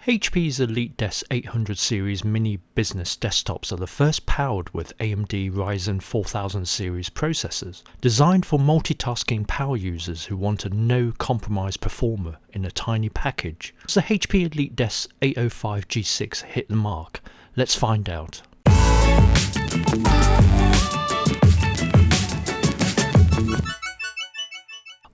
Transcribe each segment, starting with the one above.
HP's EliteDesk 800 series mini business desktops are the first powered with AMD Ryzen 4000 series processors, designed for multitasking power users who want a no-compromise performer in a tiny package. Does the HP EliteDesk 805 G6 hit the mark? Let's find out.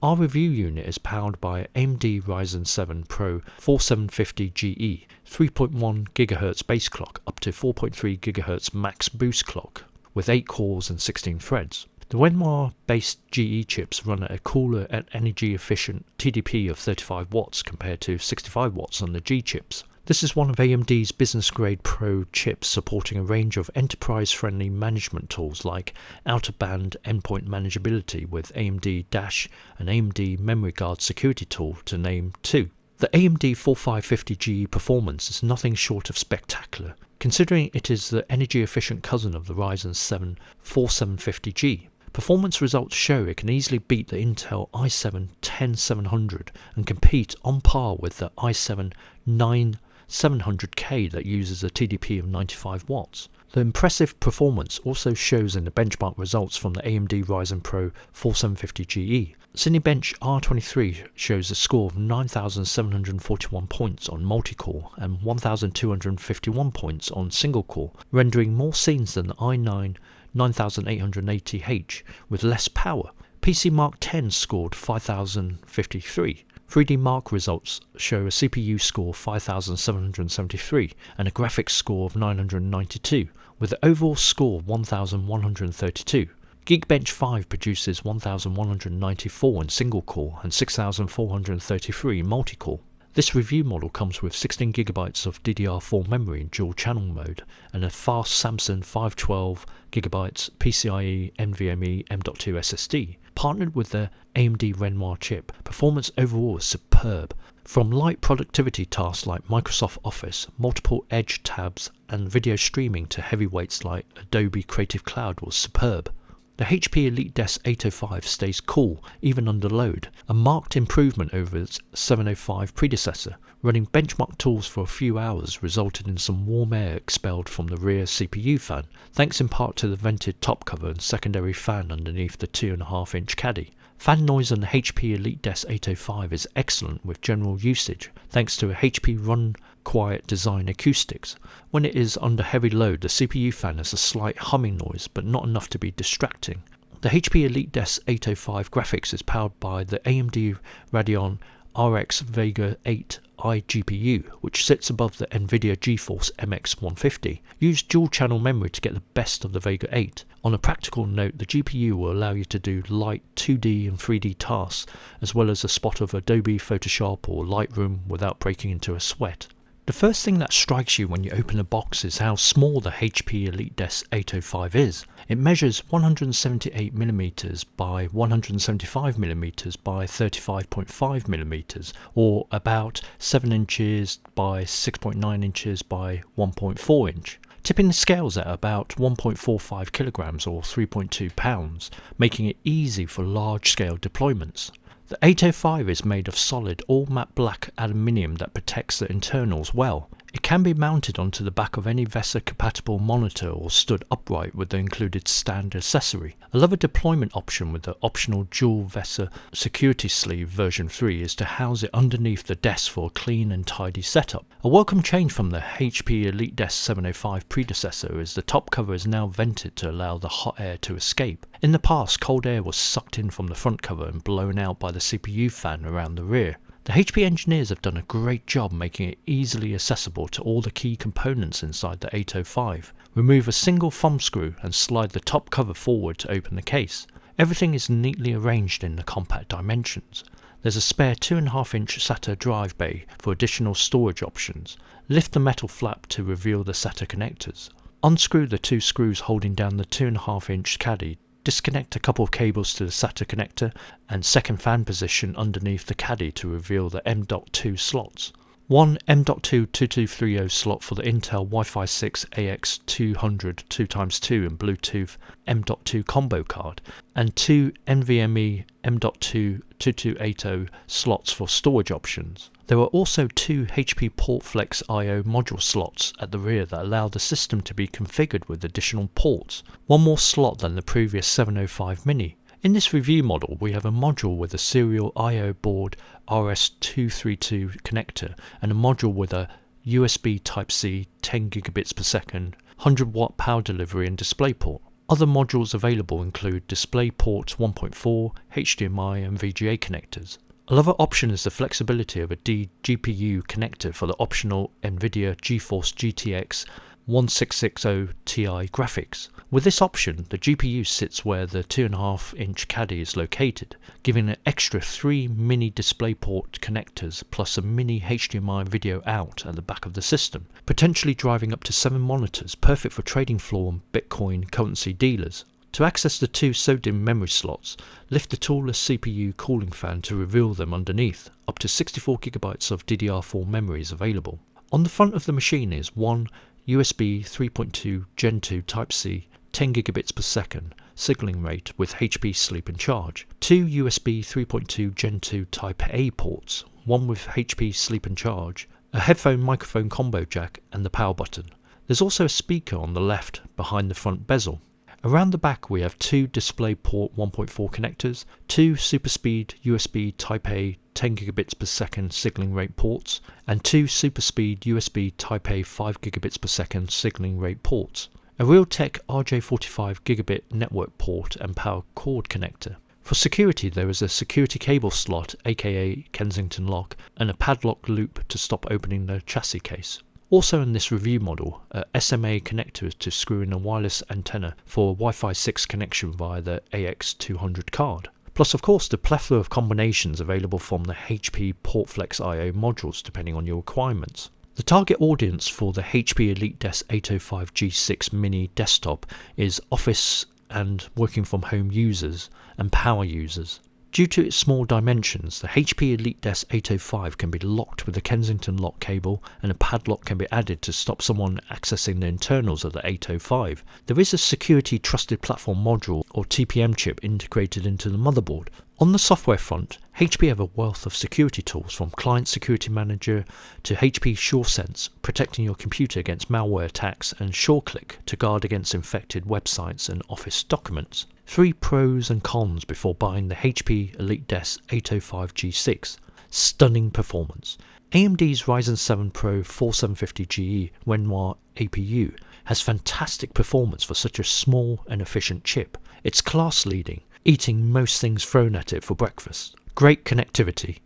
Our review unit is powered by AMD Ryzen 7 Pro 4750GE 3.1 GHz base clock up to 4.3 GHz max boost clock with 8 cores and 16 threads. The Renoir-based GE chips run at a cooler and energy-efficient TDP of 35 watts compared to 65 watts on the G chips. This is one of AMD's business-grade Pro chips supporting a range of enterprise-friendly management tools like out-of-band endpoint manageability with AMD Dash and AMD Memory Guard security tool, to name two. The AMD 4550GE performance is nothing short of spectacular, considering it is the energy-efficient cousin of the Ryzen 7 4750G. Performance results show it can easily beat the Intel i7-10700 and compete on par with the i7-9700K that uses a TDP of 95 watts. The impressive performance also shows in the benchmark results from the AMD Ryzen Pro 4750GE. Cinebench R23 shows a score of 9,741 points on multi-core and 1,251 points on single-core, rendering more scenes than the i9 9880H with less power. PC Mark X scored 5053. 3D Mark results show a CPU score 5773 and a graphics score of 992, with an overall score of 1132. Geekbench 5 produces 1194 in single core and 6433 in multi-core. This review model comes with 16GB of DDR4 memory in dual channel mode and a fast Samsung 512GB PCIe NVMe M.2 SSD. Partnered with the AMD Renoir chip, performance overall is superb. From light productivity tasks like Microsoft Office, multiple Edge tabs and video streaming to heavyweights like Adobe Creative Cloud was superb. The HP EliteDesk 805 stays cool even under load, a marked improvement over its 705 predecessor. Running benchmark tools for a few hours resulted in some warm air expelled from the rear CPU fan, thanks in part to the vented top cover and secondary fan underneath the 2.5-inch caddy. Fan noise on the HP EliteDesk 805 is excellent with general usage, thanks to a HP Run Quiet design acoustics. When it is under heavy load, the CPU fan has a slight humming noise, but not enough to be distracting. The HP EliteDesk 805 graphics is powered by the AMD Radeon RX Vega 8 iGPU, which sits above the NVIDIA GeForce MX 150. Use dual-channel memory to get the best of the Vega 8. On a practical note, the GPU will allow you to do light 2D and 3D tasks, as well as a spot of Adobe Photoshop or Lightroom without breaking into a sweat. The first thing that strikes you when you open a box is how small the HP EliteDesk 805 is. It measures 178mm by 175mm by 35.5mm, or about 7 inches by 6.9 inches by 1.4 inch. Tipping the scales at about 1.45 kilograms or 3.2 pounds, making it easy for large-scale deployments. The 805 is made of solid all-matte black aluminium that protects the internals well. It can be mounted onto the back of any VESA-compatible monitor or stood upright with the included stand accessory. Another deployment option with the optional dual VESA security sleeve version 3 is to house it underneath the desk for a clean and tidy setup. A welcome change from the HP EliteDesk 705 predecessor is the top cover is now vented to allow the hot air to escape. In the past, cold air was sucked in from the front cover and blown out by the CPU fan around the rear. The HP engineers have done a great job making it easily accessible to all the key components inside the 805. Remove a single thumb screw and slide the top cover forward to open the case. Everything is neatly arranged in the compact dimensions. There's a spare 2.5-inch SATA drive bay for additional storage options. Lift the metal flap to reveal the SATA connectors. Unscrew the 2 screws holding down the 2.5-inch caddy. Disconnect a couple of cables to the SATA connector and second fan position underneath the caddy to reveal the M.2 slots. One M.2 2230 slot for the Intel Wi-Fi 6 AX200 2x2 and Bluetooth M.2 combo card, and 2 NVMe M.2 2280 slots for storage options. There are also two HP PortFlex I/O module slots at the rear that allow the system to be configured with additional ports, one more slot than the previous 705 Mini. In this review model, we have a module with a serial I/O board RS232 connector and a module with a USB Type-C 10 gigabits per second, 100 watt power delivery and DisplayPort. Other modules available include DisplayPort 1.4, HDMI and VGA connectors. Another option is the flexibility of a DGPU connector for the optional NVIDIA GeForce GTX 1660 Ti graphics. With this option, the GPU sits where the 2.5-inch caddy is located, giving an extra 3 mini DisplayPort connectors plus a mini HDMI video out at the back of the system, potentially driving up to 7 monitors, perfect for trading floor and Bitcoin currency dealers. To access the two SODIMM memory slots, lift the toolless CPU cooling fan to reveal them underneath. Up to 64GB of DDR4 memory is available. On the front of the machine is one USB 3.2 Gen 2 Type-C 10 gigabits per second signaling rate with HP Sleep and Charge, two USB 3.2 Gen 2 Type-A ports, one with HP Sleep and Charge, a headphone microphone combo jack and the power button. There's also a speaker on the left behind the front bezel. Around the back we have two DisplayPort 1.4 connectors, two SuperSpeed USB Type-A 10 gigabits per second signaling rate ports, and two SuperSpeed USB Type-A 5 gigabits per second signaling rate ports. A Realtek RJ45 gigabit network port and power cord connector. For security there is a security cable slot aka Kensington lock and a padlock loop to stop opening the chassis case. Also in this review model, a SMA connector to screw in a wireless antenna for Wi-Fi 6 connection via the AX200 card. Plus of course the plethora of combinations available from the HP PortFlex I/O modules depending on your requirements. The target audience for the HP EliteDesk 805 G6 Mini desktop is office and working from home users and power users. Due to its small dimensions, the HP EliteDesk 805 can be locked with a Kensington lock cable and a padlock can be added to stop someone accessing the internals of the 805. There is a Security Trusted Platform module or TPM chip integrated into the motherboard. On the software front, HP have a wealth of security tools from Client Security Manager to HP SureSense, protecting your computer against malware attacks, and SureClick to guard against infected websites and Office documents. 3 pros and cons before buying the HP EliteDesk 805 G6. Stunning performance. AMD's Ryzen 7 Pro 4750GE Renoir APU has fantastic performance for such a small and efficient chip. It's class leading, eating most things thrown at it for breakfast. Great connectivity.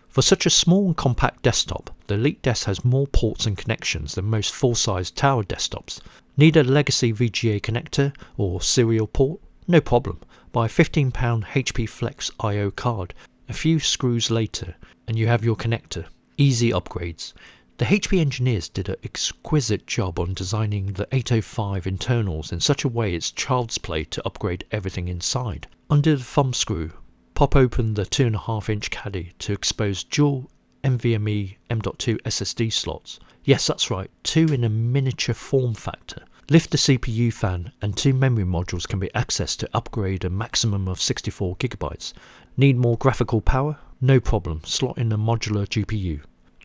For such a small and compact desktop, the EliteDesk has more ports and connections than most full-size tower desktops. Need a legacy VGA connector or serial port? No problem. Buy a £15 HP Flex I/O card. A few screws later and you have your connector. Easy upgrades. The HP engineers did an exquisite job on designing the 805 internals in such a way it's child's play to upgrade everything inside. Under the thumb screw, pop open the 2.5-inch caddy to expose dual NVMe M.2 SSD slots. Yes, that's right, 2 in a miniature form factor. Lift the CPU fan and 2 memory modules can be accessed to upgrade a maximum of 64GB. Need more graphical power? No problem, slot in a modular GPU.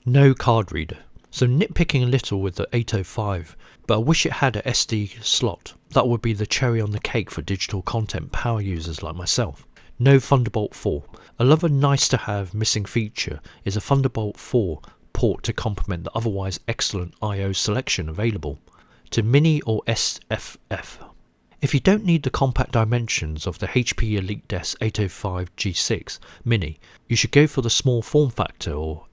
No card reader. So nitpicking a little with the 805, but I wish it had a SD slot. That would be the cherry on the cake for digital content power users like myself. No Thunderbolt 4. Another nice to have missing feature is a Thunderbolt 4 port to complement the otherwise excellent I/O selection available to Mini or SFF. If you don't need the compact dimensions of the HP EliteDesk 805 G6 Mini, you should go for the small form factor or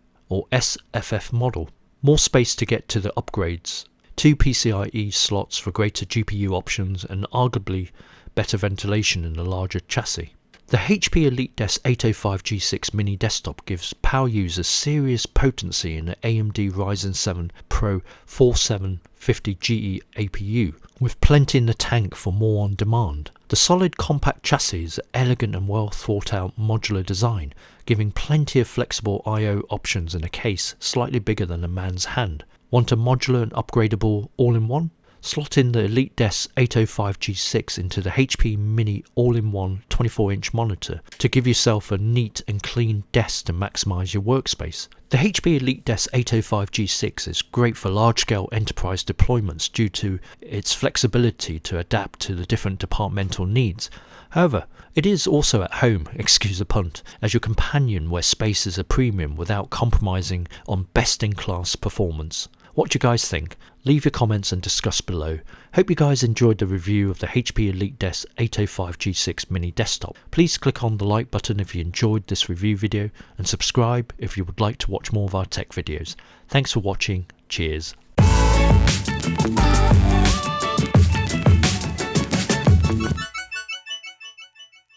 SFF model. More space to get to the upgrades, 2 PCIe slots for greater GPU options and arguably better ventilation in the larger chassis. The HP EliteDesk 805 G6 Mini desktop gives power users serious potency in the AMD Ryzen 7 Pro 4750GE APU, with plenty in the tank for more on demand. The solid compact chassis is an elegant and well thought out modular design, giving plenty of flexible I/O options in a case slightly bigger than a man's hand. Want a modular and upgradable all-in-one? Slot in the EliteDesk 805G6 into the HP Mini all-in-one 24-inch monitor to give yourself a neat and clean desk to maximise your workspace. The HP EliteDesk 805G6 is great for large-scale enterprise deployments due to its flexibility to adapt to the different departmental needs. However, it is also at home, excuse the pun, as your companion where space is a premium without compromising on best-in-class performance. What do you guys think? Leave your comments and discuss below. Hope you guys enjoyed the review of the HP EliteDesk 805G6 mini desktop. Please click on the like button if you enjoyed this review video and subscribe if you would like to watch more of our tech videos. Thanks for watching. Cheers.